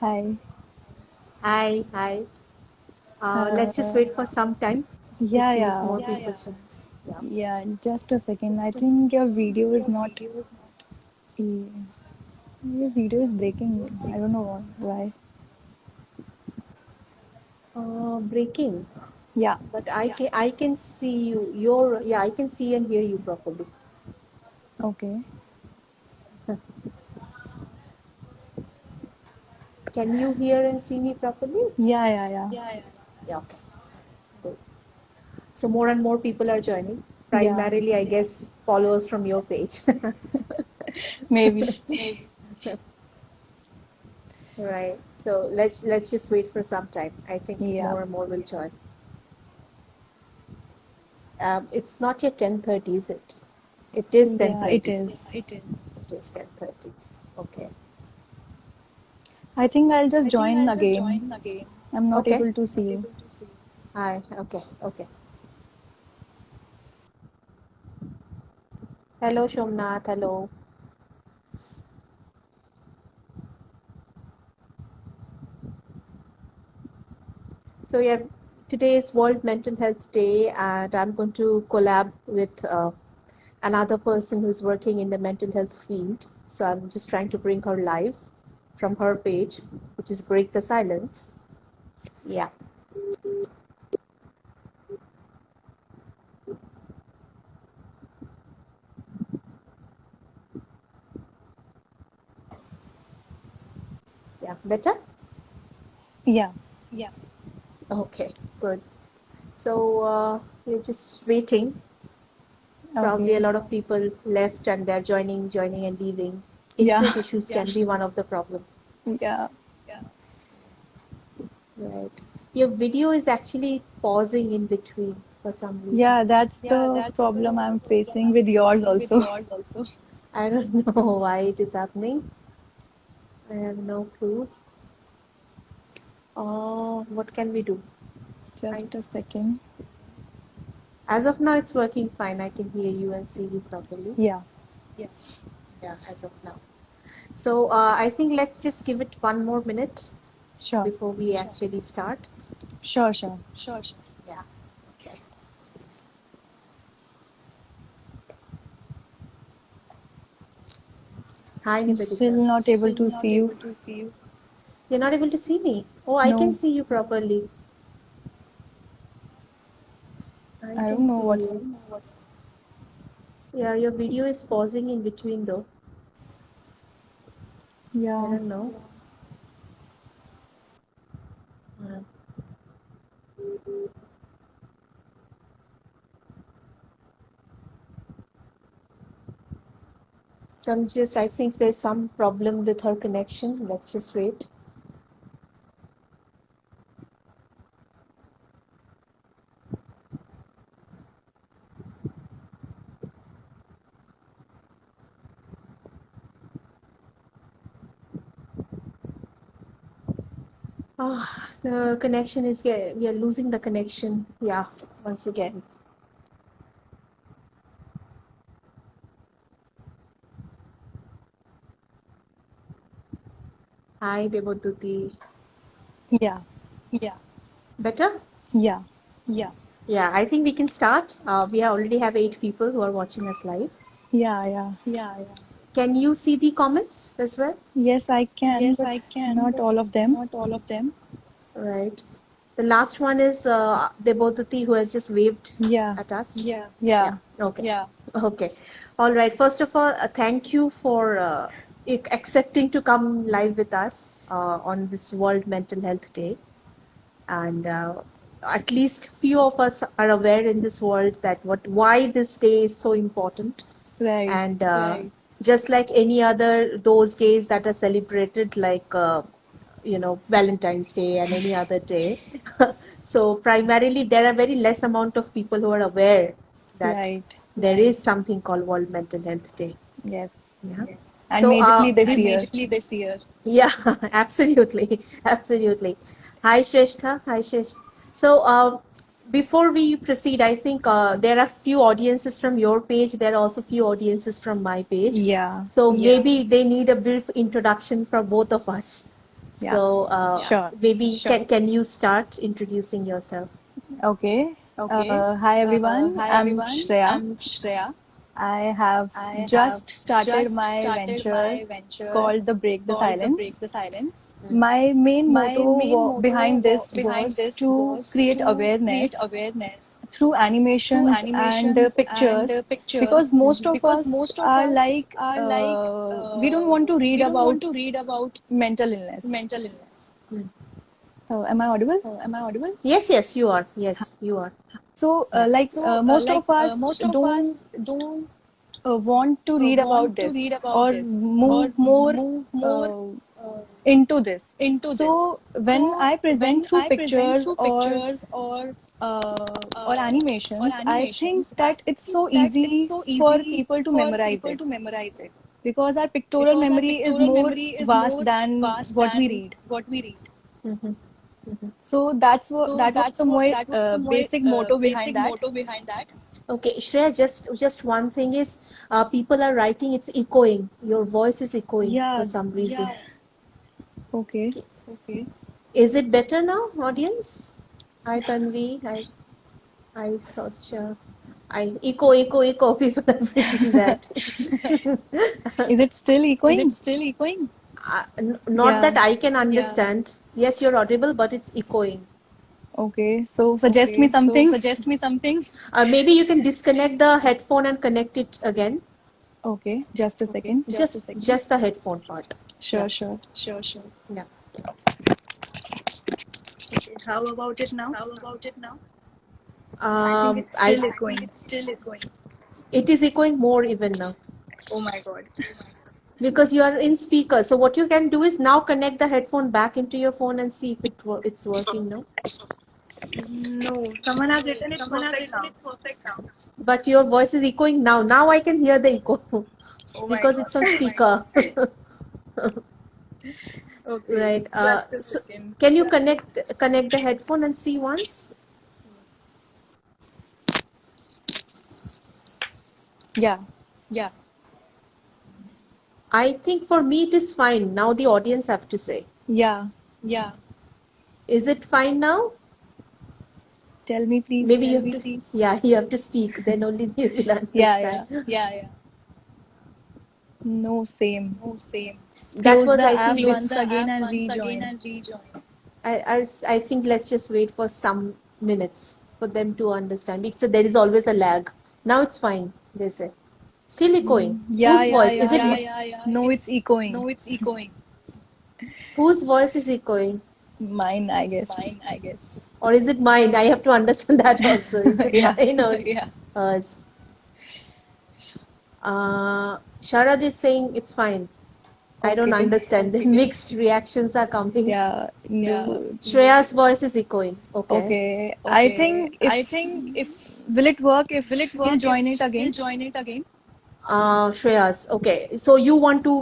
Hi. Hi, hi. Let's just Uh, wait for some time to yeah, see if yeah, more people join us. Yeah. yeah. Just a second. I think your video is not. eh, Your video is breaking. I don't know why. Breaking, Yeah. but I can see you. I can see and hear you properly. Okay. Can you hear and see me properly? Yeah, yeah, yeah. Yeah. Okay. Good. So more and more people are joining. Yeah. Primarily, I guess followers from your page. Maybe. Right. So let's just wait for some time. I think Yeah. more and more will join. It's not yet 10:30, is it? It is Yeah. It 10:30. is. It is 10:30. Okay. I think I'll just join again. I'm not Okay. able to see you. Hi. Okay. Okay. Hello, Shomnath. Hello. So yeah, today is World Mental Health Day, and I'm going to collab with another person who's working in the mental health field. So I'm just trying to bring her live from her page, which is Break the Silence. Yeah. Yeah. Better? Yeah. Okay. Good. So we're just waiting. Probably a Okay. lot of people left and they're joining and leaving. Yeah. Internet issues can be one of the problem. Yeah. Right. Your video is actually pausing in between for some reason. Yeah. That's the problem I'm facing with yours also. I don't know why it is happening. I have no clue. Oh, what can we do? I, Just a second. as of now, it's working fine. I can hear you and see you properly. Yeah. Yeah, as of now. So I think let's just give it one more minute Sure. before we actually start. Sure. Sure. Yeah. Okay. Hi, I'm still Nivedita. not able to see you. You're not able to see me. Oh, I can No. see you properly. I I don't can know see what's. you. Yeah, your video is pausing in between though. I Yeah. don't know. Uh, So I think there's some problem with her connection. Let's just wait. Oh, the connection is, we are losing the connection. Yeah, once again. Hi, Devoduti. Yeah. Better? Yeah. Yeah, I think we can start. We already have 8 people who are watching us live. Yeah. Yeah. Can you see the comments as well? Yes, I can, but not all of them. Right. The last one is Deboduti who has just waved Yeah. at us. Yeah. Yeah. Okay. Okay. All right. First of all, thank you for accepting to come live with us on this World Mental Health Day. And at least few of us are aware in this world that why this day is so important. Right. And just like any other those days that are celebrated, like Valentine's Day and any other day. So primarily there are very less amount of people who are aware that Right. there is something called World Mental Health Day. Yes. Yeah. And So majorly this year. yeah, absolutely, absolutely. Hi, Shrestha. Hi, Shrestha. So, before we proceed, I think there are few audiences from your page. There are also few audiences from my page. Yeah. So maybe they need a brief introduction from both of us. Yeah. So Sure. maybe can you start introducing yourself? Okay. Okay. Hi everyone. Hi I'm everyone. Shreya. I'm Shreya. I have I have just started just my started venture my venture called the Break the called the Silence. Break the Silence. My main My motto main motto behind this behind was this to was create to create awareness awareness through through animations and animations and pictures, because pictures, most of because us most of are us like are like we don't want to read we don't want about to read about mental illness. mental illness. Am I audible? Am I audible? Yes, yes, you are. Yes, you are. So, Yeah. most of us Most of don't us don't want to read about want to this read about or this or move more move more uh, uh, into this. into this. So, when So I present when through I present pictures through pictures or uh, or animations, I think animations, I that it's think so that it's easy so for easy people to for memorize people it, to memorize it, because our pictorial because our memory is pictorial more memory is vast more than vast what we than read. what we read. Mm-hmm. Mm-hmm. So So that was the more that was the basic motto behind basic that. motto behind that. Okay, Shreya, just one thing is, people are writing it's echoing. Your voice is echoing for Yeah. some reason. Okay. Okay. Okay. Is it better now, audience? Hi, Tanvi. Hi, Socha. Echo. People are written that. Is it still Is it echoing? still echoing? Not Yeah. that I can understand. Yes, you're audible, but it's echoing. Okay. So suggest me Okay. So something. suggest me something. Maybe you can disconnect the headphone and connect it again. Okay. Just a Okay. second. Just a second. Just the headphone part. Sure, sure. Sure, sure. Yeah. Okay. How about it now? How about it now? I think it's I still I think echoing. it's still echoing. It is echoing more even now Oh my God. because you are in speaker. So what you can do is now connect the headphone back into your phone and see if it's working now. No, someone has written it's Someone has perfect written now. it's perfect now. But your voice is echoing now. Now I can hear the echo Oh my because God. it's on speaker. Okay. Right. Just a So second. can you connect the headphone and see once? Yeah. Yeah. I think for me it is fine. Now the audience have to say. Yeah. Yeah. Is it fine now? Tell me, please. Maybe you have to. Please. Yeah, you have to speak. Then only they will Yeah, understand. yeah. Yeah. No, same. Oh, same. That Close was, the I app think, Close once the again app and once again rejoin. and rejoin. I think let's just wait for some minutes for them to understand because there is always a lag. Now it's fine, they say. Still echoing. Yeah, Whose yeah, voice? Is yeah. it No, it's echoing. No, it's echoing. whose voice is echoing? Mine, I guess. Mine, I guess. Or is it mine? I have to understand that also. Is it Yeah. mine or Yeah. hers? Sharad is saying it's fine. I don't Okay. understand. The mixed reactions are coming. Yeah. No. Shreya's voice is echoing. Okay. Okay. I Okay. think I if think if will it work if will it we'll work join it if again? we'll join it again? Shreya's. Okay. So you want to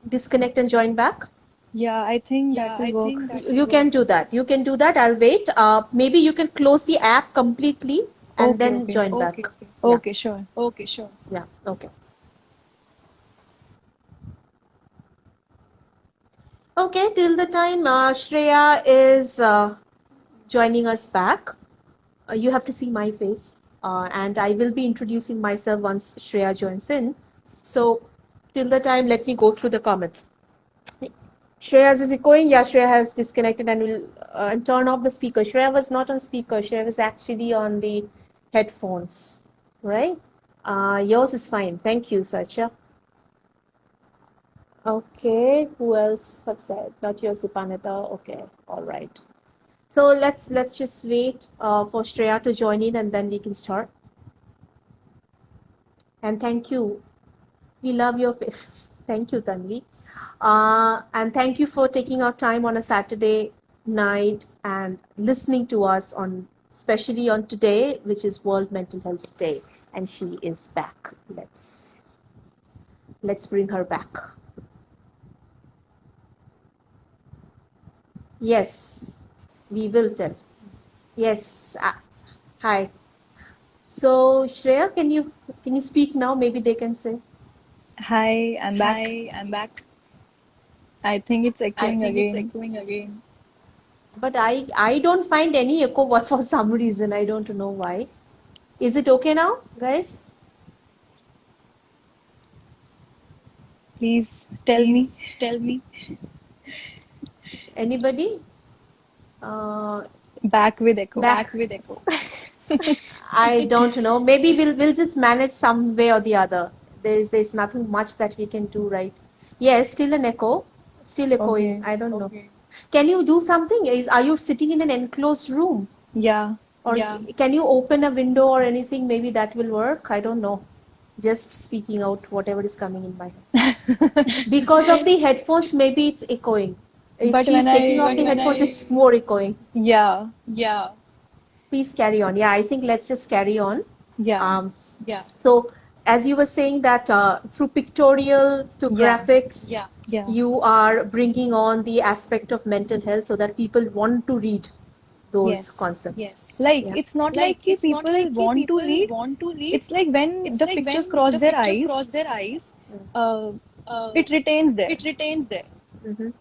disconnect and join back? Yeah, I think that Yeah, will I work. think that You can do that. You can do that. I'll wait. Maybe you can close the app completely and Okay, then okay. join back. Okay. Yeah. Okay, sure. Okay, sure. Yeah. Okay. Okay. Till the time Shreya is joining us back, you have to see my face, and I will be introducing myself once Shreya joins in. So till the time, let me go through the comments. Shreya is echoing. Yeah, Shreya has disconnected and will and turn off the speaker. Shreya was not on speaker. Shreya was actually on the headphones, right? Yours is fine. Thank you, Sacha. Okay, who else have said? Not yours, Dipanita. Okay, all right. So let's just wait for Shreya to join in and then we can start. And thank you. We love your face. Thank you, Tanvi. And thank you for taking our time on a Saturday night and listening to us on, especially on today, which is World Mental Health Day. And she is back. Let's bring her back. Yes, we will tell. Yes. Hi. So Shreya, can you speak now? Maybe they can say. Hi, I'm back. Hi, I'm back. I think it's echoing again. again. But I don't find any echo for some reason. I don't know why. Is it okay now, guys? Please tell me. Tell me. Anybody? Back with echo. Back. With echo. I don't know. Maybe we'll just manage some way or the other. There's nothing much that we can do, right? Yes, still an echo, still echoing. Okay. I don't know. Can you do something? Are you sitting in an enclosed room? Yeah. Or can you open a window or anything? Maybe that will work. I don't know. Just speaking out whatever is coming in my head. Because of the headphones, maybe it's echoing. If But she's when taking off I the headphones, it's more echoing. yeah. Please carry on. Yeah, I think let's just carry on. Yeah. So, as you were saying that through pictorials to Yeah. graphics, Yeah. you are bringing on the aspect of mental health so that people want to read those Yes. concepts. Like Yeah. it's not like ki people want to read. It's like when the pictures cross their eyes, it retains there. Mhm.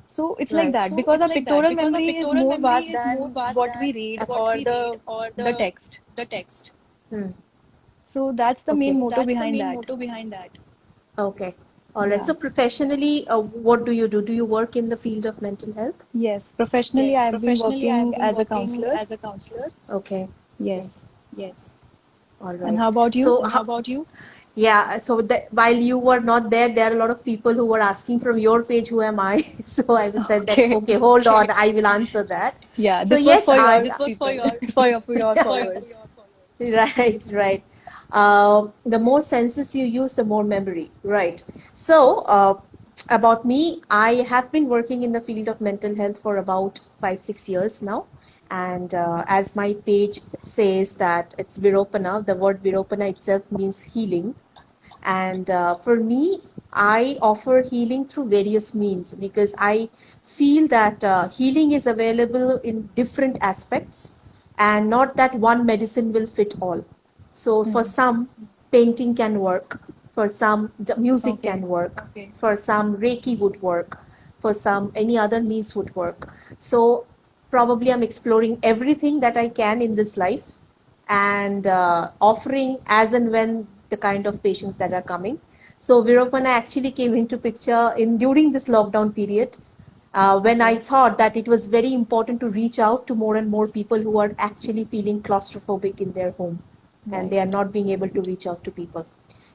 So it's like Right. that because our pictorial memory is more vast than what we read or the text. Hmm. So that's the Okay. main motto behind that. Okay. All right. Yeah. So professionally, what do you do? Do you work in the field of mental health? Yes, professionally I've been working as a counselor. Okay. Yes. All right. And how about you? So yeah, so while you were not there, there are a lot of people who were asking from your page, who am I? So I said that, Okay. okay, hold on, I will answer that. Yeah, So this was yes, for your this was people, for your followers. Right, right. The more senses you use, the more memory. Right. So, about me, I have been working in the field of mental health for about 5-6 years now. And as my page says that it's Viropana, the word Viropana itself means healing. And for me, I offer healing through various means because I feel that healing is available in different aspects and not that one medicine will fit all. So for some, painting can work. For some, music Okay. can work. For some, Reiki would work. For some, any other means would work. So probably I'm exploring everything that I can in this life and offering as and when the kind of patients that are coming. So Virupana actually came into picture in during this lockdown period when I thought that it was very important to reach out to more and more people who are actually feeling claustrophobic in their home and they are not being able to reach out to people.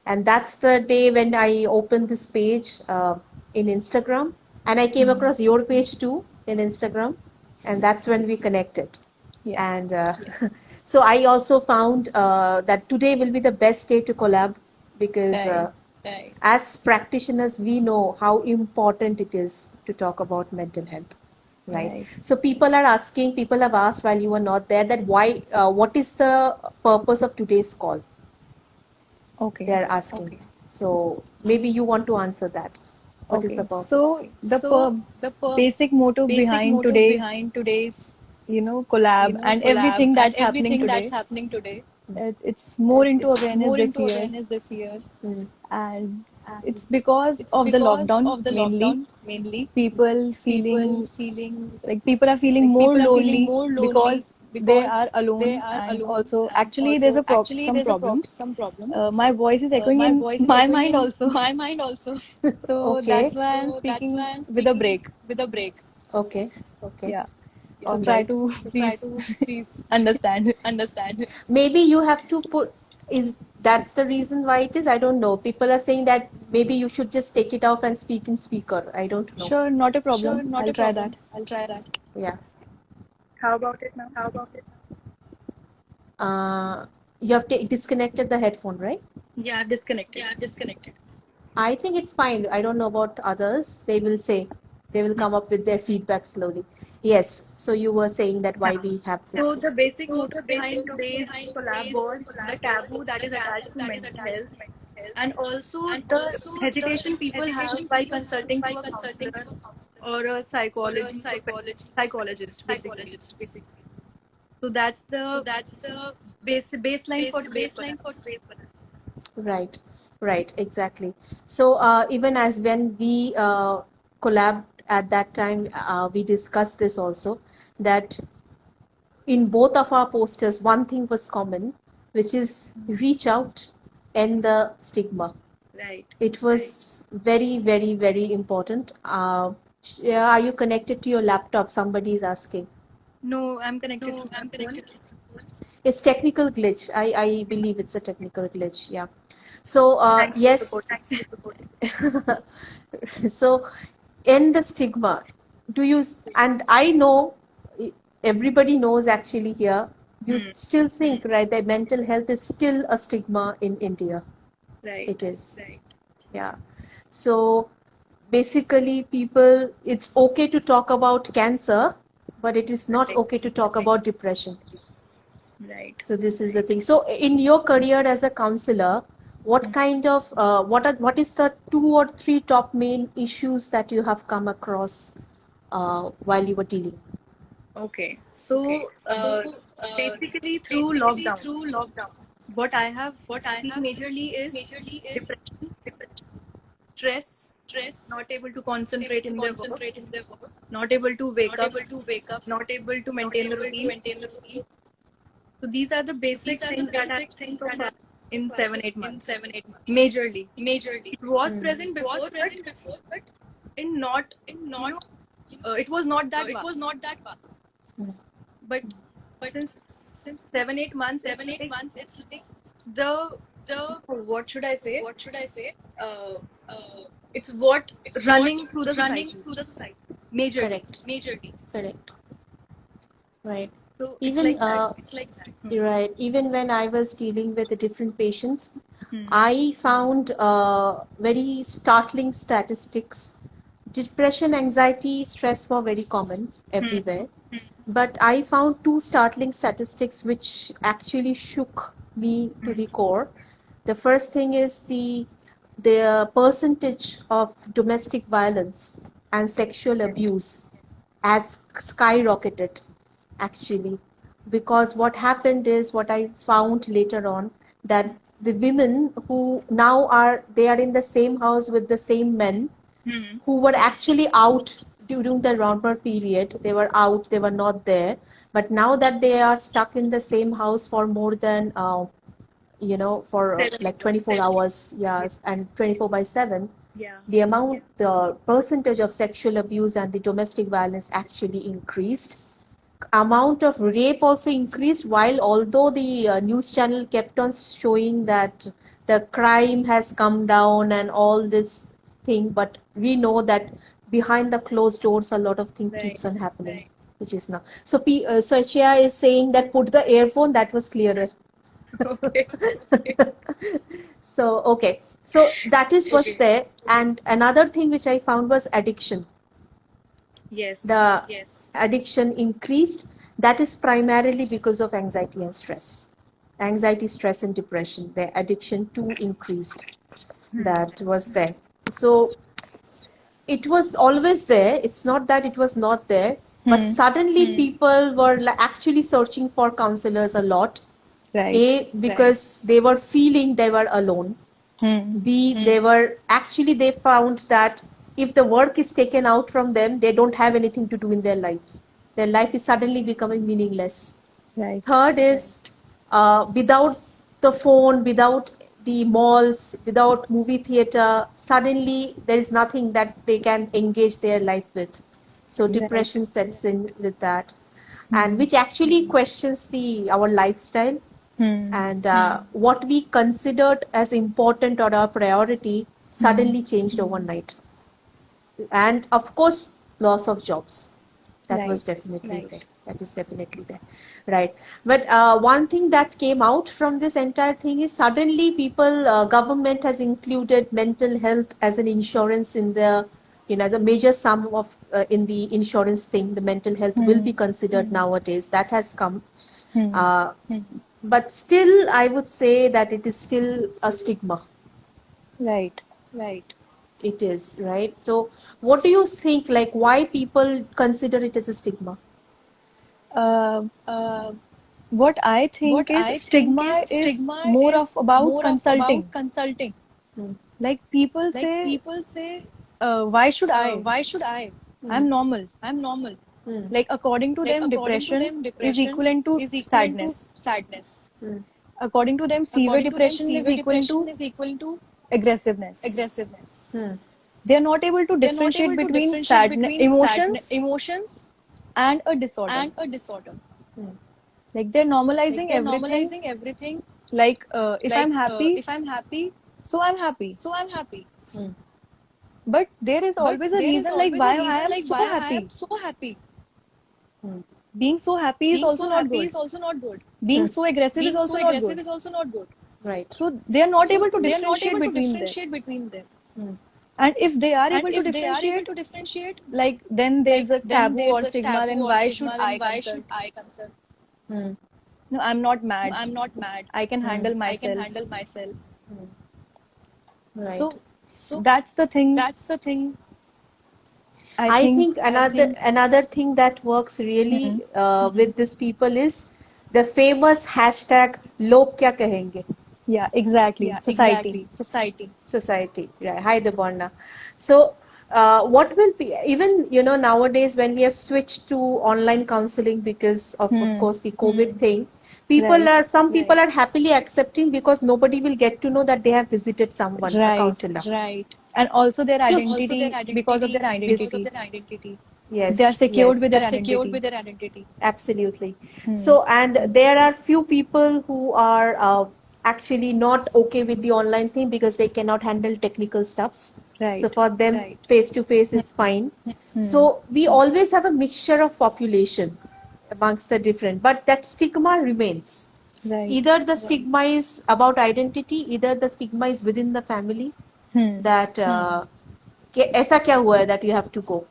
And that's the day when I opened this page in Instagram and I came across your page too in Instagram and that's when we connected. Yeah. And so I also found that today will be the best day to collab because as practitioners, we know how important it is to talk about mental health, right? Right. So people have asked while you were not there that why, what is the purpose of today's call? Okay. They are asking. So maybe you want to answer that. What is the Okay. purpose? So the basic motto behind today's, collab and everything that's happening today, it's more into awareness this year, Mm. and it's because of the lockdown mainly. People feeling like people are feeling more lonely because they are alone, and also actually there's some problems. My voice is echoing in my mind also. So Okay. that's why I'm speaking with a break. Okay. Okay. Yeah. So All try right. to please understand. Maybe you have to put, is that's the reason why it is? I don't know. People are saying that maybe you should just take it off and speak in speaker. I don't know. Sure, not a problem. I'll try that. Yeah. How about it now? You have disconnected the headphone, right? Yeah, I've disconnected. I think it's fine. I don't know about others. They will say, they will come up with their feedback slowly. Yes. So you were saying that why we have this. So the basic motto behind today's collab was the taboo that is attached to mental health, and also the hesitation people have while consulting to a counselor or a psychologist, basically. So that's the baseline for today's collab. Right, right, exactly. So even as when we collab at that time, we discussed this also, that in both of our posters, one thing was common, which is reach out, end the stigma. Right. It was very, very, very important. Are you connected to your laptop? Somebody is asking. No, I'm connected to my phone. It's technical glitch. I believe it's a technical glitch. Yeah. So Thanks for yes. supporting. So end the stigma. Do you? And I know everybody knows actually here. You still think right that mental health is still a stigma in India. Right. It is. Right. Yeah. So basically, people, it's okay to talk about cancer, but it is not okay to talk about depression. Right. So this is the thing. So in your career as a counselor, what kind of what is the 2 or 3 top main issues that you have come across while you were dealing? Okay. So basically through lockdown, what I have seen majorly is depression, stress, not able to concentrate in their work, not able to wake up, not able to maintain the routine. So these are the basic things that I've seen so far in 7-8 months. Majorly. It was present before, but in not, it was not that vast. But since 7-8 months, it's like the, what should I say? It's what running through the society. Majorly. Correct. Right. So Even it's like that. right. Even when I was dealing with the different patients, Hmm. I found very startling statistics. Depression, anxiety, stress were very common everywhere. But I found 2 startling statistics which actually shook me to the core. The first thing is the percentage of domestic violence and sexual abuse has skyrocketed actually, because what happened is, what I found later on, that the women who now they are in the same house with the same men who were actually out during the normal period. They were out, they were not there, but now that they are stuck in the same house for more than for like 24 hours, yes, and 24/7, Yeah. the percentage of sexual abuse and the domestic violence actually increased. Amount of rape also increased, while although the news channel kept on showing that the crime has come down and all this thing, but we know that behind the closed doors a lot of things keeps on happening, which is now. So so Shia is saying that put the earphone, that was clearer. Okay. So okay, so that is what's there. And another thing which I found was addiction. Yes. The addiction increased. That is primarily because of anxiety and stress. Anxiety, stress, and depression. The addiction too increased. That was there. So it was always there. It's not that it was not there. But suddenly people were actually searching for counselors a lot. Right. A, because they were feeling they were alone. B, they found that if the work is taken out from them, they don't have anything to do in their life. Their life is suddenly becoming meaningless. Right. Third is without the phone, without the malls, without movie theater, suddenly there is nothing that they can engage their life with. So depression sets in with that, and which actually questions our lifestyle. And what we considered as important or our priority suddenly changed overnight. And of course, loss of jobs. That was definitely there. That is definitely there. Right. But one thing that came out from this entire thing is suddenly government has included mental health as an insurance in the major sum of in the insurance thing. The mental health will be considered nowadays. That has come. But still, I would say that it is still a stigma. Right. It is, right? So what do you think, like, why people consider it as a stigma? What I think is stigma is more of about consulting. Hmm. Like people say why should I? Why should I? I'm normal. I'm normal. Like according to them, depression is equivalent to sadness. Sadness. According to them, severe depression is equivalent to equal to aggressiveness. aggressiveness. They are not able to differentiate between sadness, emotions and a disorder. and a disorder. Like they're normalizing They're everything. normalizing everything. Like if Like, I'm happy, if I'm happy, so I'm happy. so I'm happy. But there is always a There is reason like always why a reason I am like so why I happy. am so happy. Being so happy is Being also so not happy good. is also not good. Being so aggressive Being is also so not aggressive good. is also not good. Right. So they are not able to They are not differentiate able to between them. differentiate between them. And if they are And able to if they are able differentiate, to differentiate, like then there's a then taboo there's or a stigma. taboo Then or why stigma. should Then I why consult? should I consult? No, I'm not mad. I'm not mad. I can handle I myself. can handle myself. Right. So that's the thing. That's the thing. I think another thing that works really with these people is the famous hashtag "Log kya kahenge." Yeah, exactly. Yeah, Society. exactly. Society. Right. Hi, Deborna. So, what will be even nowadays when we have switched to online counseling because of course the COVID thing, some people are happily accepting because nobody will get to know that they have visited someone, a Right. counselor. Right. And also their So identity, because of their identity. Yes. They are secured yes. with their They're secured identity. with their identity. Absolutely. So, and there are few people who are actually not okay with the online thing because they cannot handle technical stuffs. Right. So for them, Right. face to face is fine. So we always have a mixture of population amongst the different, but that stigma remains. Right. Either the stigma is about identity, either the stigma is within the family that ऐसा क्या हुआ है that you have to go.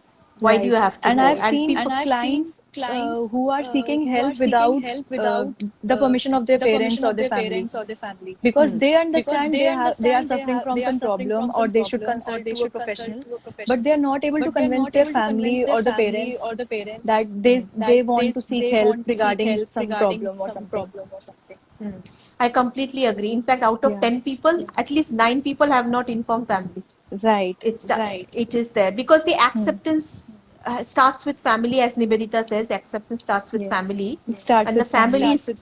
Why do you have to And go? I've seen people, clients who are seeking who help are seeking without, help without the permission of their the parents permission or of their their family, parents or their family. because they understand Because they are understand suffering from they are some suffering problem, from or some they should problem, or consult they to a should professional, consult to a professional. but they are not able to But they're convince not their able to family convince their or the family parents or the parents that they want to seek they help want to seek regarding help some regarding problem or some something. problem or something. I completely agree. In fact, out of Yeah. 10 people, at least 9 people have not informed family. Right. It is there because the acceptance starts with family, as Nivedita says. Acceptance starts with Yes. family, It starts and with the family family. is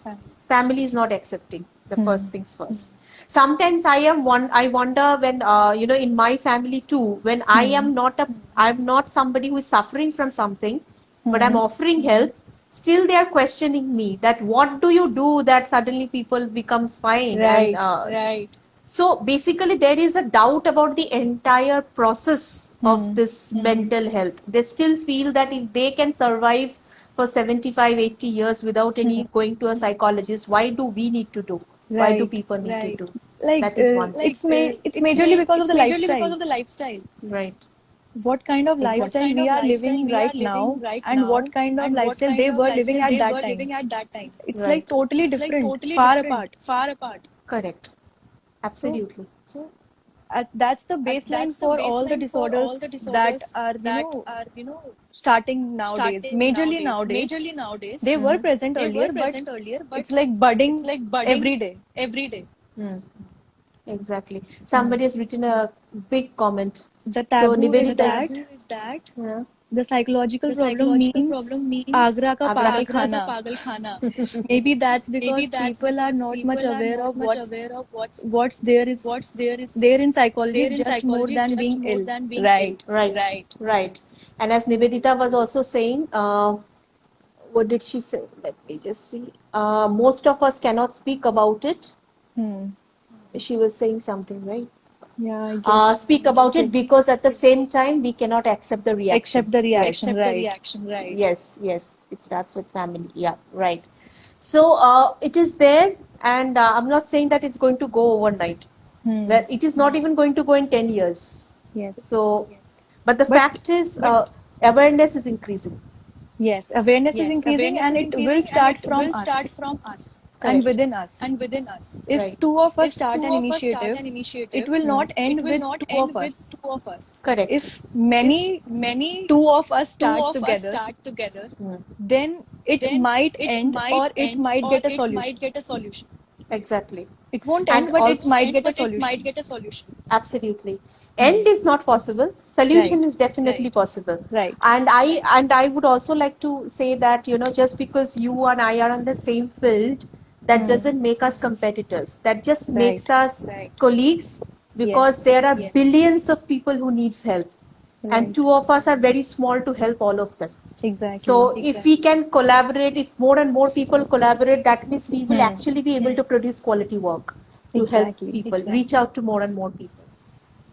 family is not accepting. The first things first. Sometimes I wonder when in my family too, when I'm not somebody who is suffering from something, but I'm offering help. Still, they are questioning me that what do you do that suddenly people becomes fine. Right. And Right. so basically, there is a doubt about the entire process of this mental health. They still feel that if they can survive for 75, 80 years without any going to a psychologist, why do we need to do? Why do Right. people need to do? Like That is one thing. it's majorly because of the lifestyle. Because of the lifestyle. Right. What kind of lifestyle we are living right now, and what kind of lifestyle they were living at that time. at that time. It's Right. like totally It's like different, totally far different, apart. Far apart. Correct. Absolutely. So That's the baseline that's the for all the baseline for disorders all the that disorders are that starting nowadays. starting Majorly nowadays. Majorly nowadays. They were present They earlier, were present earlier, but but it's like budding, it's like budding every day. every day. Exactly. Somebody has written a big comment. The taboo is Nivedita that Is that Yeah. the psychological the problem psychological means problem means Agra ka Agra pagal ka khana. pagal khana. Maybe that's Maybe because that's people are because not people much are aware not of much aware of what's there is there in psychology there is in just more psychology than just being more ill. than being Right. ill. Right. Right. Right. And as Nivedita was also saying, what did she say? Let me just see. Most of us cannot speak about it. She was saying something, right? Yeah, I just Speak about it because at the same time we cannot accept the reaction. accept the reaction. Accept Right. the reaction. Right. Yes, yes. It starts with family. Yeah, right. So it is there, and I'm not saying that it's going to go overnight. Well, it is not even going to go in 10 years. Yes. So, but the But- fact is, awareness is increasing. Yes, awareness is Yes, increasing, awareness and is it increasing, will and start it from will us start from us and Correct. within us. and within us. If Right. two of us If start two an of us start initiative, an initiative, it will not end it will with not two end of with us. two of us. Correct. If many Many two of us two start of us together, start together, then it then might it end, might or it end, might or get a it solution. might get a solution. Exactly. It won't And end, but it also- might get a solution. Absolutely. End is not possible. Solution Right. is definitely possible. Right. And I would also like to say that, just because you and I are on the same field, that doesn't make us competitors. That just makes us colleagues, because Yes. there are billions of people who needs help. Right. And two of us are very small to help all of them. Exactly. So if we can collaborate, if more and more people collaborate, that means we will actually be able to produce quality work to Exactly. help people, reach out to more and more people.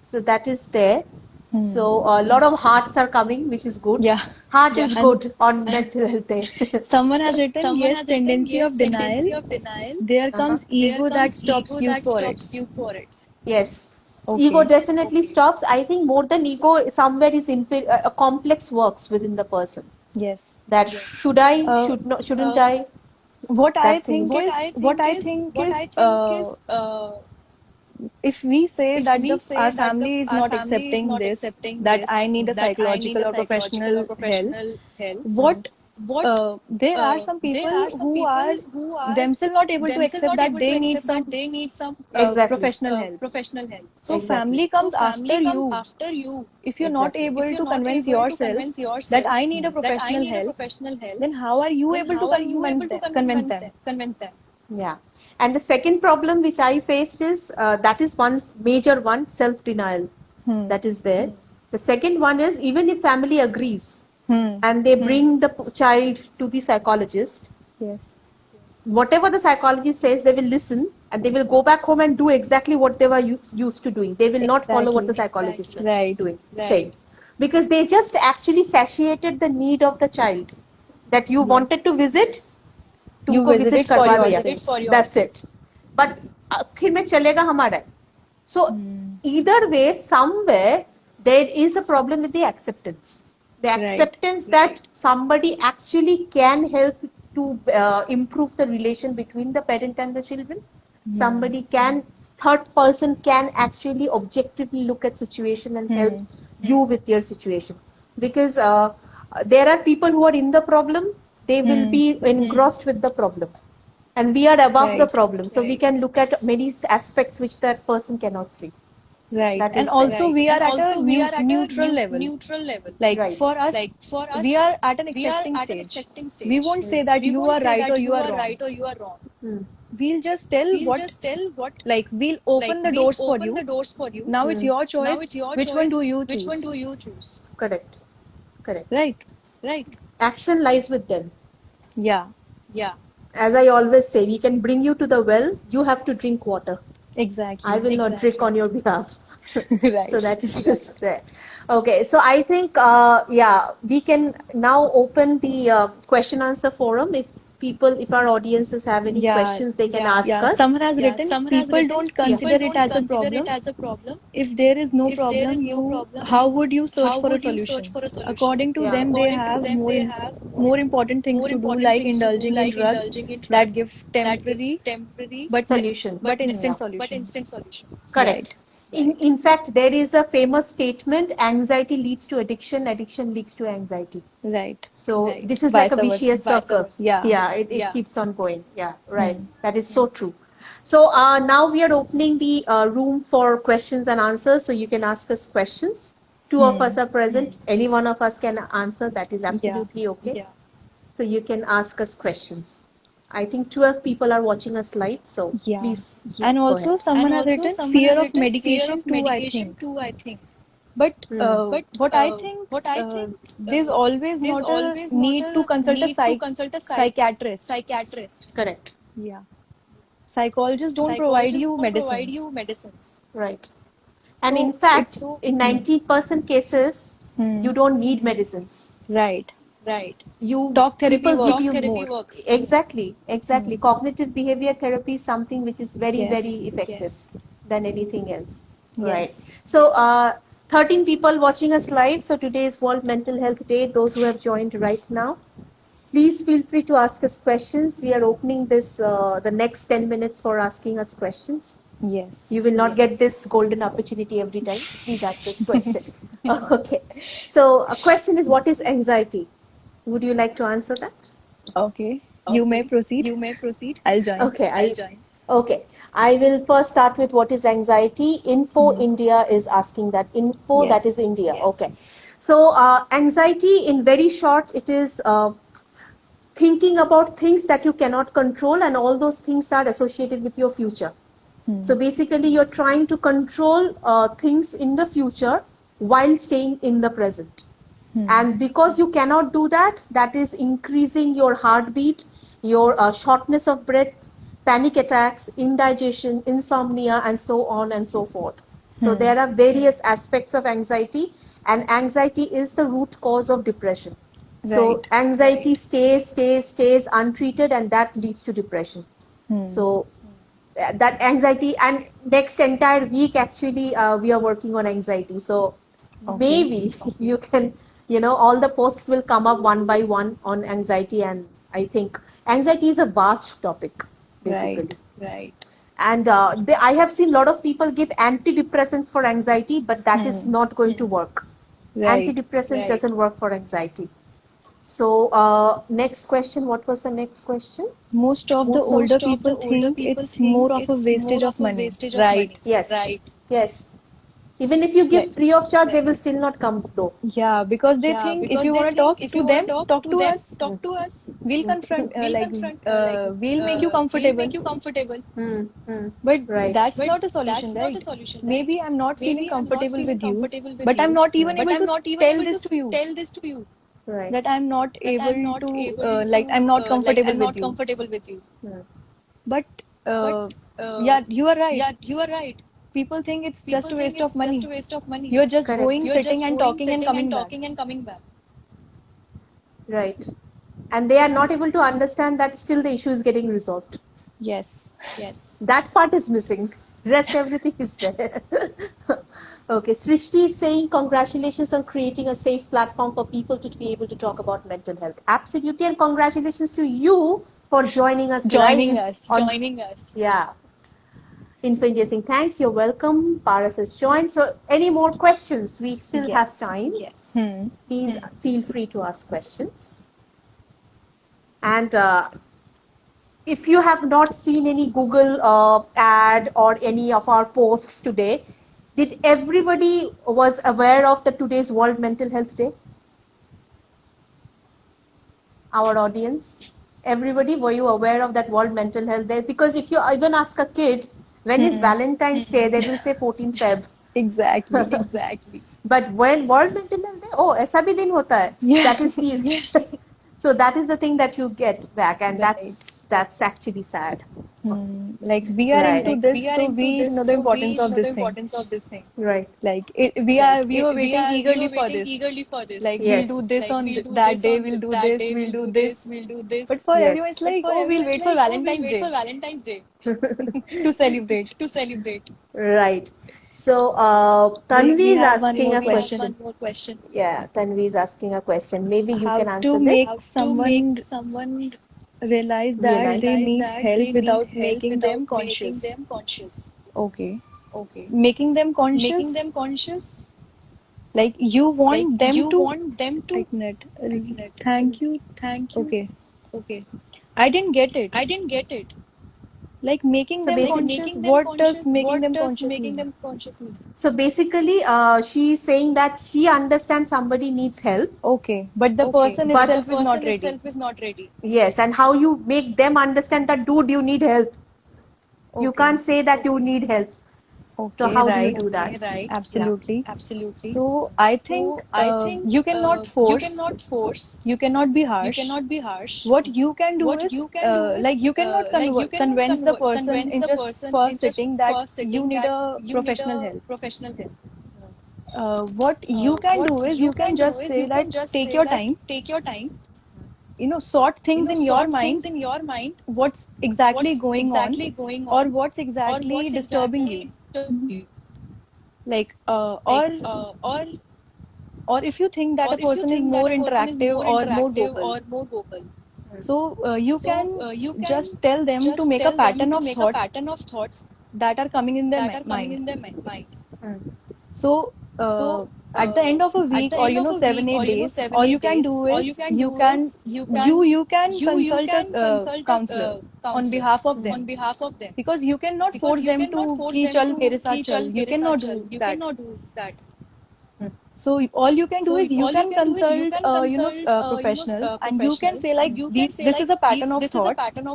So that is there. So a lot of hearts are coming, which is good. Yeah. Heart is good on mental health day. Someone has written, yes, tendency of denial. There comes ego that stops you for it. Yes. Okay. Ego definitely stops. I think more than ego, somewhere is a complex works within the person. Yes. That should I, shouldn't I? What I That thing. think is, if we say that our family is not accepting this, that I need a psychological or professional help, there are some people who are themselves not able to accept that they need some Exactly. professional help. So Exactly. family comes after you. If you're not able to convince yourself that I need a professional help, then how are you able to convince them? Yeah. And the second problem which I faced is that is one major one, self-denial that is there. The second one is, even if family agrees and they bring the child to the psychologist, Yes. whatever the psychologist says, they will listen and they will go back home and do exactly what they were used to doing. They will not follow what the psychologist was doing, saying. Because they just actually satiated the need of the child. That you wanted to visit, You तुमको visit visit it for करवा yourself. दिया. That's it. But आखिर में चलेगा हमारा है. So either way, somewhere there is a problem with the acceptance. The acceptance that somebody actually can help to improve the relation between the parent and the children. Somebody can, third person can actually objectively look at situation and help you with your situation. Because there are people who are in the problem, they will be engrossed with the problem. And we are above the problem. So we can look at many aspects which that person cannot see. Right. That And is also there. we are at a neutral level. Like Right. for us, we are at an accepting stage. We won't say that you are right or you are wrong. We'll just tell what, like we'll open the doors for you. Now it's your choice. Which one do you choose? Correct. Correct. Right. Action lies with them. Yeah. As I always say, we can bring you to the well, you have to drink water. Exactly. I will not drink on your behalf. Right. So that is just there. Okay, so I think, we can now open the question answer forum. If our audiences have any questions, they can ask us. Someone has written, people don't consider it as a problem. If there is no problem, how would you search for a solution? According to them, they have more important things to do, like indulging in drugs that give temporary but Solution. but instant solution. Correct. In fact, there is a famous statement: anxiety leads to addiction, addiction leads to anxiety. Right. So this is like a Vice versa. vicious circle. Yeah. It keeps on going. Yeah, right. That is so true. So now we are opening the room for questions and answers. So you can ask us questions. Two of us are present. Any one of us can answer. That is absolutely okay. So you can ask us questions. I think 12 people are watching us live. So please. And go also ahead. someone has written fear of medication too, I think. But what I think, there's always not a need to consult a psychiatrist. Correct. Yeah. Psychologists don't provide you medicines. Right. And So in fact, it's- in 90% cases, you don't need medicines. Right. You Talk therapy people works give you more. Exactly. Cognitive behavior therapy is something which is very, Yes. very effective than anything else. Right. Yes. So 13 people watching us live. So today is World Mental Health Day. Those who have joined right now, please feel free to ask us questions. We are opening this the next 10 minutes for asking us questions. Yes. You will not get this golden opportunity every time. Please ask this question. Okay. So a question is, what is anxiety? Would you like to answer that? Okay. You may proceed. I'll join. Okay. Okay, I will first start with what is anxiety. Info India is asking that. Info, that Yes. is India. Yes. Okay. So, anxiety, in very short, it is thinking about things that you cannot control, and all those things are associated with your future. So, basically, you're trying to control things in the future while staying in the present. And because you cannot do that, that is increasing your heartbeat, your shortness of breath, panic attacks, indigestion, insomnia, and so on and so forth. So there are various aspects of anxiety, and anxiety is the root cause of depression. So Right. anxiety stays untreated, and that leads to depression. So that anxiety, and next entire week actually we are working on anxiety. So maybe you can, all the posts will come up one by one on anxiety, and I think anxiety is a vast topic, basically. Right. And I have seen a lot of people give antidepressants for anxiety, but that is not going to work. Right. Antidepressants doesn't work for anxiety. So next question, what was the next question? Most of the older people think it's more of a wastage of money. Right. Yes. Yes. Even if you give Like, free of charge, they will still not come though. yeah, because they think if you want to talk to them, talk to us. We'll confront, we'll make you comfortable. But Right. that's not a solution, right? Maybe I'm not feeling comfortable with you, but I'm not even able to tell this to you Right. that I'm not able to, I'm not comfortable with you. But yeah, you are right. People think it's just a waste of money. You're just Correct. going, sitting, and talking and coming back. Right. And they are not able to understand that still the issue is getting resolved. Yes. That part is missing. Rest everything is there. Okay, Srishti is saying congratulations on creating a safe platform for people to be able to talk about mental health. Absolutely, and congratulations to you for joining us. Joining live us. on- Yeah. Info India saying thanks, you're welcome. Paras has joined. So any more questions? We still have time. Please feel free to ask questions. And if you have not seen any Google ad or any of our posts today, did everybody was aware of the today's World Mental Health Day? Our audience, everybody, were you aware of that World Mental Health Day? Because if you even ask a kid, when is Valentine's Day, they will say 14th Feb. Exactly. But when World Mental Health Day, oh, ऐसा भी दिन होता है. Yeah. That is the so that is the thing that you get back, and that's actually sad. Like we are Right. into this, so we know the importance of this thing. Right. Like we were waiting eagerly for this. Like Yes. we'll do this on that day. We'll do this. We'll do this. But for Yes. everyone, it's like, oh, we'll wait for Valentine's Day to celebrate. Right. So Tanvi We is have one asking more a question. Yeah, Tanvi is asking a question. Maybe you How can answer to this. make someone realize that they need help without making them conscious. Okay. Making them conscious. Like you want them to. Like net. Thank you. Okay. I didn't get it. Like making So them basically- conscious. What does making them conscious mean? So basically, she's saying that she understands somebody needs help. Okay, but the person But- itself is not ready. Yes, and how you make them understand that, dude, you need help. You Okay. can't say that you need help. Okay, So how right. do you do that? Absolutely. So I think you cannot force. You cannot be harsh. What you can do is like you cannot convince the person in just first sitting that you need a professional help. What you can do is you can just say that take your time. Sort things in your mind. What's exactly going on, or what's exactly disturbing you. Like or if you think that a person is more interactive or more vocal, so you can just tell them to make a pattern of thoughts that are coming in their mind. So at the end of a week, or 7-8 days, all you can do is you can consult a counselor on behalf of them, because you cannot force them to कि चल मेरे साथ चल. You cannot do that. So all you can do is you can consult a professional, and you can say like this is a pattern of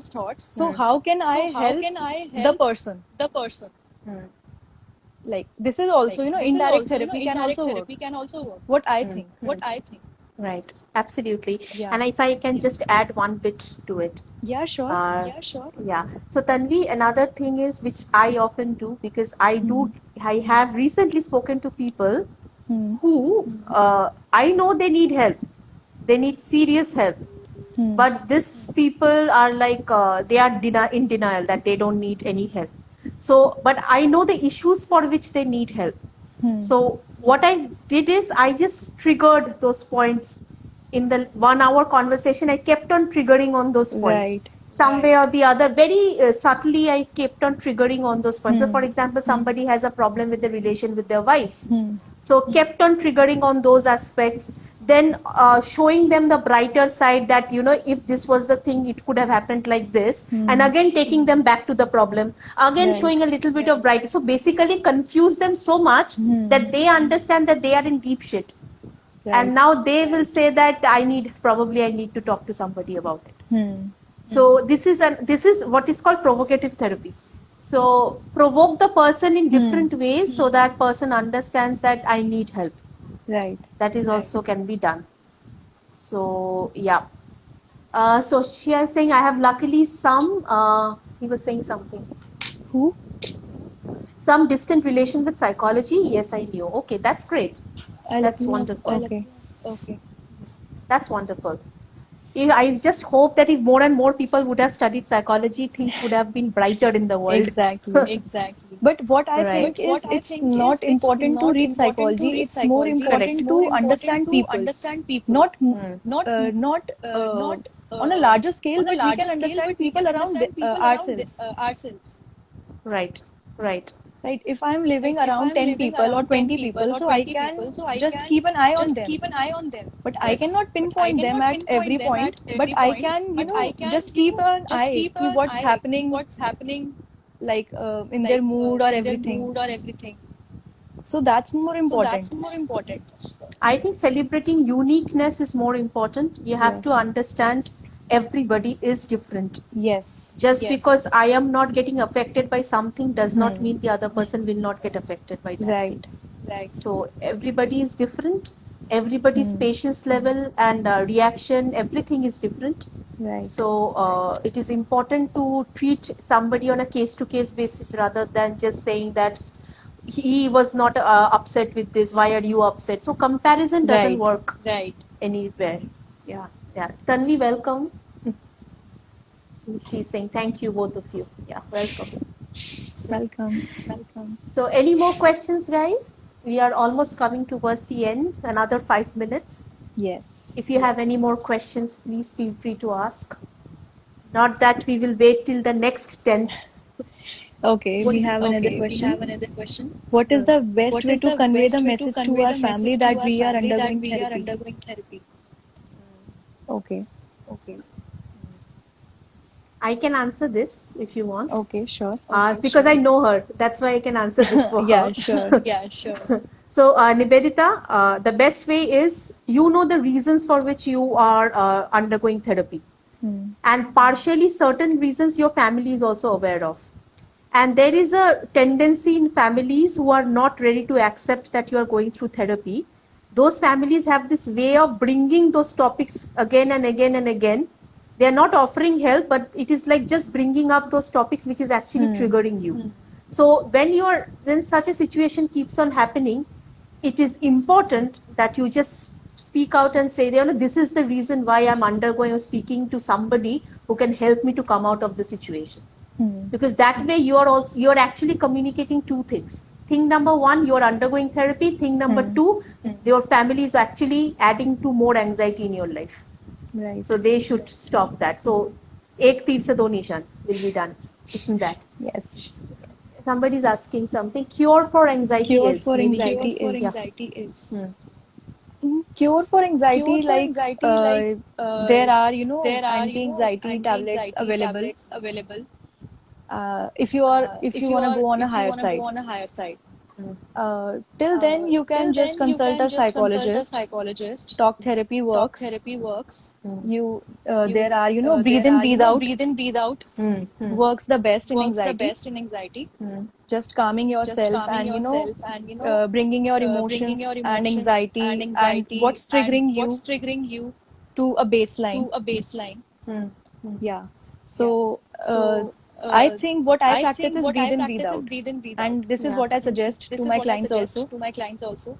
thoughts. So how can I help the person? Hmm. Like this is also indirect therapy can also work. What I think. Right, absolutely. Yeah. And if I can just add one bit to it. Yeah, sure. Yeah. So Tanvi, another thing is which I often do, because I have recently spoken to people who I know they need help. They need serious help. But these people are like, they are in denial that they don't need any help. So, but I know the issues for which they need help. So what I did is I just triggered those points in the 1 hour conversation. I kept on triggering on those points. Right. Some way or the other, very subtly, I kept on triggering on those points. So for example, somebody has a problem with the relation with their wife. So kept on triggering on those aspects, then showing them the brighter side that, if this was the thing, it could have happened like this. And again, taking them back to the problem, again, Right. showing a little bit of bright. So basically confuse them so much that they understand that they are in deep shit. Right. And now they will say that I need to talk to somebody about it. So this is what is called provocative therapy. So provoke the person in different ways so that person understands that I need help. Right. That is also can be done. So yeah. So she is saying I have luckily some. He was saying something. Who? Some distant relation with psychology. Yes, I knew. Okay, that's great. That's I'll- wonderful. Okay. That's wonderful. I just hope that if more and more people would have studied psychology, things would have been brighter in the world. Exactly. But what I Right. think is it's not important to read psychology. It's more important to understand people. Not on a larger scale, but we can understand people around ourselves. Right. Right. Right? If I'm living around 10 people or 20 people, so I can just keep an eye on them. But I cannot pinpoint them at every point. But I can, just keep an eye on what's happening, like in their mood or everything. So that's more important. I think celebrating uniqueness is more important. You have to Yes. understand everybody is different. Yes. Just because I am not getting affected by something does not mean the other person will not get affected by that thing. Right. So everybody is different. Everybody's patience level and reaction, everything is different. Right. So it is important to treat somebody on a case-to-case basis rather than just saying that he was not upset with this. Why are you upset? So comparison doesn't work anywhere. Yeah. Tanvi, welcome. She's saying thank you, both of you. Yeah, welcome. Welcome. So any more questions, guys? We are almost coming towards the end. Another 5 minutes. Yes. If you have any more questions, please feel free to ask. Not that we will wait till the next 10th. Okay, we have another question. What is the best way to convey the message to our family that we are undergoing therapy? Okay. I can answer this if you want. Okay, sure. Because I know her. That's why I can answer this for Yeah, her. sure. So, Nivedita, the best way is you know the reasons for which you are undergoing therapy. And partially certain reasons your family is also aware of. And there is a tendency in families who are not ready to accept that you are going through therapy. Those families have this way of bringing those topics again and again and again. They are not offering help, but it is like just bringing up those topics which is actually triggering you. So when such a situation keeps on happening, it is important that you just speak out and say, this is the reason why I'm undergoing or speaking to somebody who can help me to come out of the situation. Because that way you are actually communicating two things. Thing number one, you are undergoing therapy. Thing number two, your family is actually adding to more anxiety in your life. Right. So they should stop that. So, ek tir se do nishan will be done. Isn't that? Yes. Somebody's asking something. Cure for anxiety Cure is. for Maybe you anxiety can. is. Yeah. anxiety is. Cure for anxiety, Cure for like anxiety, there are, there are, anti-anxiety tablets anti-anxiety available. tablets available. If you want to go on a If you higher want to go side. on a higher side. Till then, you can Till just then, you consult can a just consult a psychologist. psychologist. Talk therapy Talk works. therapy works. You You There are, breathe there in, are, breathe out breathe in, breathe out works the best in works the anxiety. best in anxiety. Just calming Just yourself calming and yourself and bringing your bringing emotion your and emotion and anxiety and anxiety what's and triggering you what's triggering you to a baseline. to a baseline. Yeah. Yeah. So So I think what I I practice think is what breathe I in, breathe practice is out. breathe in, breathe out. And this is Yeah. what I suggest This to is my what I clients suggest also. to my clients also.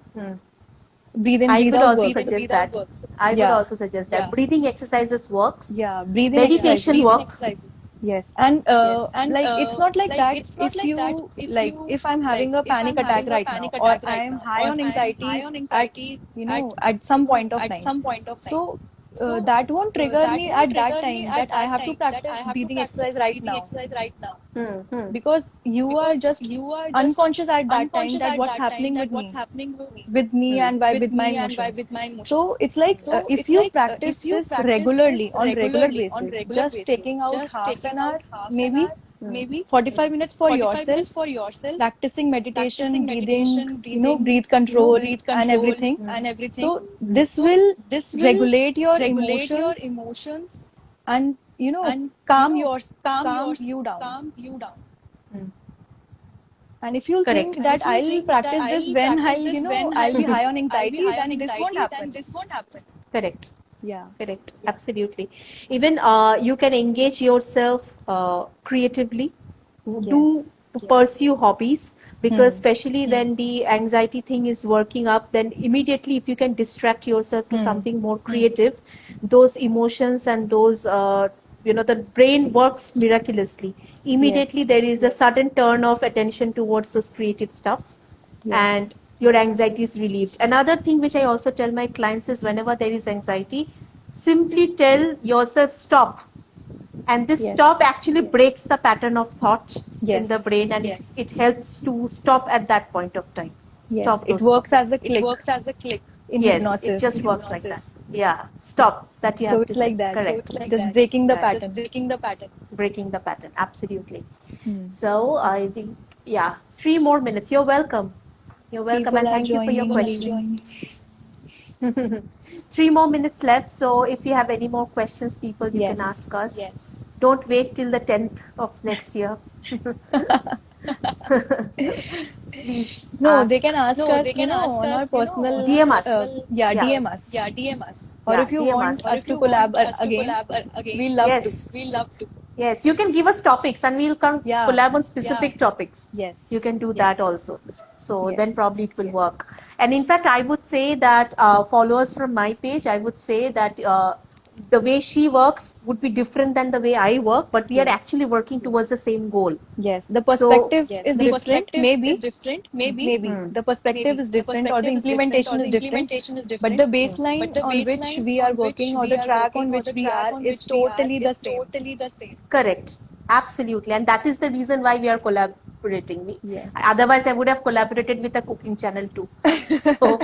Breathe in, I breathe would out also works. Breathe in, suggest breathe out that. works. I would Yeah. also suggest that. Yeah. Breathing exercises works. Yeah. Breathing Meditation exercises. Breathing works. exercises. Yes. And Yes. And like it's not like that. it's not If like that. you If like, you if I'm having a if panic I'm attack having a right now, panic or attack I right am now, high or on I am high anxiety on at anxiety at some point of at time, some point of time. so So that won't trigger that me won't at that trigger me time at that I that have to time that I practice have to breathing exercise practice right breathing now, exercise right now. because you are Because just you are just unconscious at that time unconscious that at what's that time happening that what's happening with me and by with with my me and emotions. with my So emotions. it's like So if it's you like practice if you this practice regularly this on regular regularly on basis, regular just basis, taking out just half taking an out hour, half an maybe hour, maybe 45 minutes for 45 yourself, minutes for yourself, practicing meditation, practicing breathing, meditation, breathing, breathe control breathe and control everything. and everything. So this So will this will regulate your regulate your emotions emotions and and calm your calm you down. you down. And if you Correct. think that If you I'll think that practice this I'll when practice I'll this when I'll be high on I'll be anxiety, high on then this won't anxiety, then happen. this won't happen. Correct. Yeah. Correct. Absolutely. Even you can engage yourself creatively. Do pursue hobbies, because especially when the anxiety thing is working up, then immediately if you can distract yourself to something more creative, those emotions and those the brain works miraculously. Immediately there is a sudden turn of attention towards those creative stuffs, and your anxiety is relieved. Another thing which I also tell my clients is, whenever there is anxiety, simply tell yourself stop, and this stop actually breaks the pattern of thought in the brain, and it helps to stop at that point of time. Yes, Stop it those works thoughts. as a It click works as a click. in Yes, hypnosis. it just works like that. Yeah, stop, that you So have it's to like say. that. Correct. Just breaking the Right. pattern. Breaking the pattern. Breaking the pattern, absolutely. So I think, 3 more minutes. You're welcome. You're welcome, People and are thank you for your joining. questions. 3 more minutes left. So if you have any more questions, people, you can ask us. Yes. Don't wait till the 10th of next year. Please No, ask. they can ask No, us, they can ask on our us, personal, DM us. DM us. Yeah, DM us. Or Yeah, if you DM want us. us If to you want collab us to again, collab again, we love to. Yes. we love to. Yes, you can give us topics and we'll come Yeah. collab on specific topics. Yes. You can do that also. So Yes. then probably it will work. And in fact, I would say that followers from my page, I would say that the way she works would be different than the way I work, but we are actually working towards the same goal. Yes, the So- perspective Yes, is the different, perspective maybe. is different, maybe. The perspective is The different, or the perspective is different, implementation or is the different. implementation is But different. the baseline But the on which baseline we are on working, which or we the are track working, on or which the we track are, on is which we are, totally the is same. totally the same. Correct. Absolutely. And that is the reason why we are collaborating. Yes. Otherwise, I would have collaborated with a cooking channel too. So,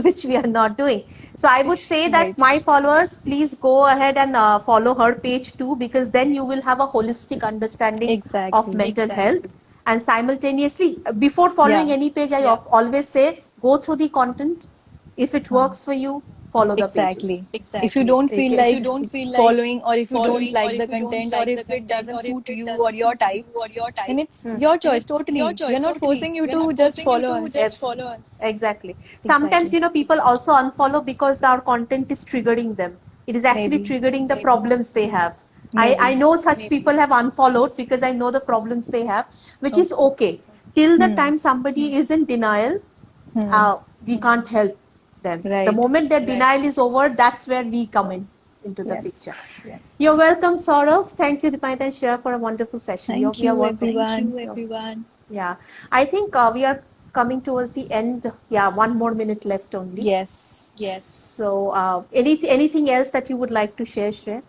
which we are not doing. So I would say that Right. my followers, please go ahead and follow her page too, because then you will have a holistic understanding Exactly. of mental health. And simultaneously, before following Yeah. any page, I always say, go through the content. If it works for you, follow the pages. Exactly. If you don't feel Okay. like If you don't feel like following, or if you don't following, or like the if you don't content, or like if the it content, doesn't or if suit it you or doesn't your suit type, you or your type, then it's your then choice it's totally. your choice We are not totally. forcing you We are to not just forcing you follow to us. just follow us. Exactly. Sometimes, people also unfollow because our content is triggering them. It is actually Maybe. triggering the problems they have. I Maybe. know such people have unfollowed because I know the problems they have, which is okay. Till the time somebody is in denial, we can't help them. The Right. moment their denial is over, that's where we come into the Yes. picture. Yes. You're welcome, Saurav. Thank you, Deepanita and Shreya, for a wonderful session. Thank You're you, welcome. everyone. Thank you, everyone. Yeah, I think we are coming towards the end. Yeah, 1 more minute left only. Yes. Yes. So, anything else that you would like to share, Shreya?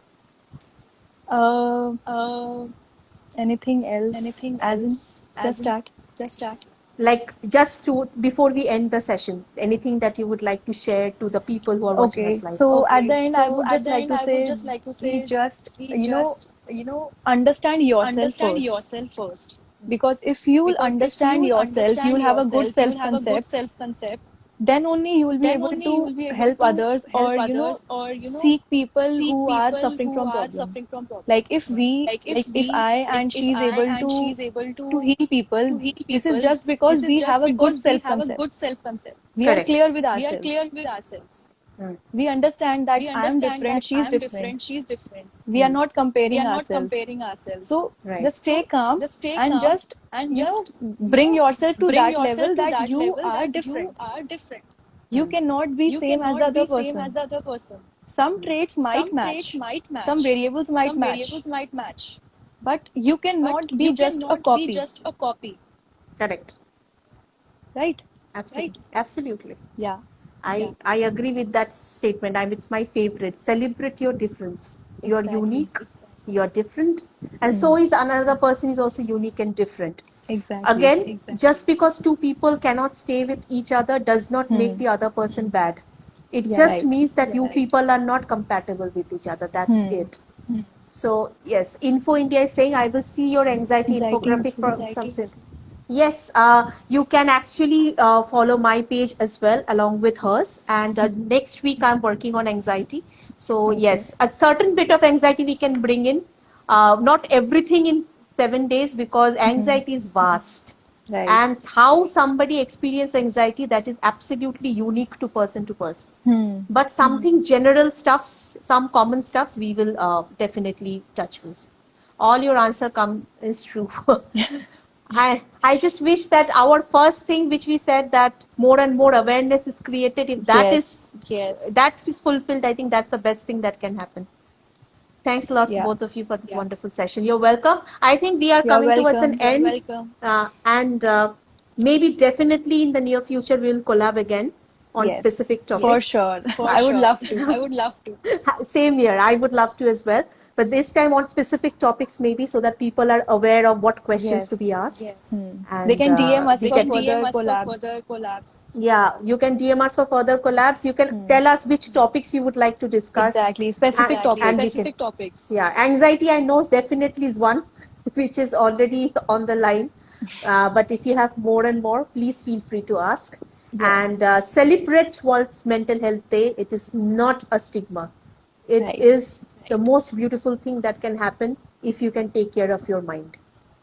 Anything else? Anything As in, else? Just start. Like just to before we end the session, anything that you would like to share to the people who are watching us Okay, live? so at the end, I would just like to say, we just, understand yourself first. Because if you'll understand yourself, you'll have a good self-concept, then only you will be able to help others, or, seek people who are suffering from problem. Like if I and she is able to heal people, this is just because we have a good self-concept. We are Correct. clear with ourselves. Hmm. We understand that I am different, she is different. We are not comparing ourselves. So Right. just stay calm and just, bring yourself to that level that you are different. You cannot be same as the other person. Some traits might match, some variables might match, but you cannot be just a copy, Correct. right? Absolutely. Yeah. I agree with that statement. It's my favorite. Celebrate your difference. You are Exactly. unique. You are different, and so is another person is also unique and different. Exactly. Again, just because two people cannot stay with each other does not make the other person bad. It Yeah, just right. means that you people are not compatible with each other. That's it. So yes, Info India is saying I will see your anxiety infographic from some. Yes, you can actually follow my page as well along with hers. And next week I'm working on anxiety. So yes, a certain bit of anxiety we can bring in. Not everything in 7 days because anxiety is vast. Right. And how somebody experience anxiety, that is absolutely unique to person. But something general stuffs, some common stuffs, we will definitely touch base. All your answer is true. I just wish that our first thing which we said, that more and more awareness is created, if that is fulfilled, I think that's the best thing that can happen. Thanks a lot for both of you for this wonderful session. You're welcome. I think we are coming towards an end. And maybe definitely in the near future we'll collab again on specific topics. For sure. I would love to. Same here. I would love to as well. But this time on specific topics maybe, so that people are aware of what questions to be asked. And They can DM us we for can further collabs. Yeah, you can DM us for further collabs. You can tell us which topics you would like to discuss. Exactly. Specific topics. Yeah, anxiety I know definitely is one which is already on the line. But if you have more and more, please feel free to ask. And celebrate World's Mental Health Day. It is not a stigma. It is the most beautiful thing that can happen if you can take care of your mind.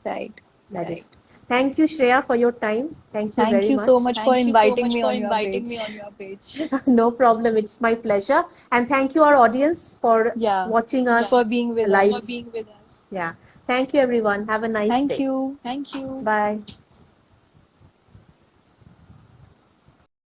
Right. That is. Thank you, Shreya, for your time. Thank you very much. Thank you so much for inviting me on your page. No problem. It's my pleasure. And thank you, our audience, for watching us. For being with live. us. Yeah. Thank you, everyone. Have a nice day. Thank you. Bye.